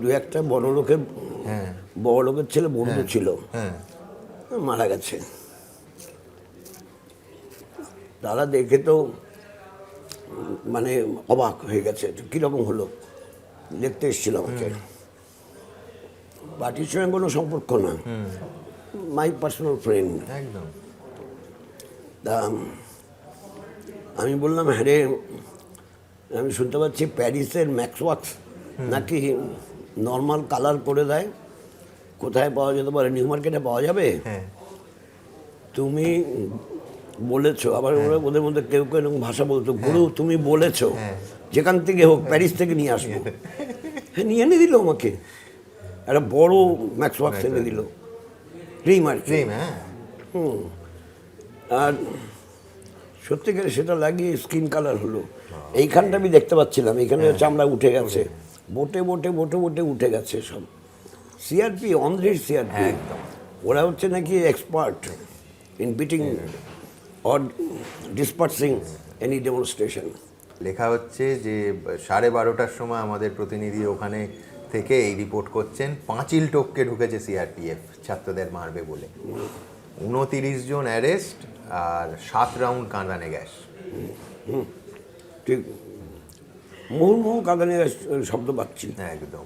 দু একটা বড় লোকের ছেলে বন্ধু ছিল, মারা গেছে। তারা দেখে তো মানে অবাক হয়ে গেছে, কীরকম হলো, দেখতে এসেছিল আমাকে। পার্টির সঙ্গে কোনো সম্পর্ক না, মাই পার্সোনাল ফ্রেন্ড একদম। তা আমি বললাম, হ্যাঁ রে, আমি শুনতে পাচ্ছি প্যারিসের ম্যাক্সওয়াক্স নাকি নর্মাল কালার করে দেয়, কোথায় পাওয়া যেতে পারে, নিউ মার্কেটে পাওয়া যাবে। তুমি বলেছো, আবার ওরা ওদের মধ্যে কেউ কেউ এরকম ভাষা বলতো, গুরু তুমি বলেছো যেখান থেকে হোক প্যারিস থেকে নিয়ে আসবো। হ্যাঁ, নিয়ে এনে দিল আমাকে, একটা বড় ম্যাক্সওয়াক্স এনে দিল, ক্রিম আর ক্রিম। আর সত্যিকারে সেটা লাগিয়ে স্কিন কালার হলো। এইখানটা আমি দেখতে পাচ্ছিলাম, এখানে চামড়া উঠে গেছে, বোটে বোটে বোটে বোটে উঠে গেছে সব। সিআরপি, অনরেড সিআরপি, ওরা হচ্ছে নাকি expert in beating or dispersing any demonstration. লেখা হচ্ছে যে 12:30টার সময় আমাদের প্রতিনিধি ওখানে থেকে এই রিপোর্ট করছেন, পাঁচিল টপকে ঢুকেছে সিআরপিএফ ছাত্রদের মারবে বলে। 29 জন অ্যারেস্ট আর 7 রাউন্ড কাঁদানে গ্যাস। ঠিক মুহুর্মুহু কাঁদানে গ্যাস শব্দ পাচ্ছি একদম।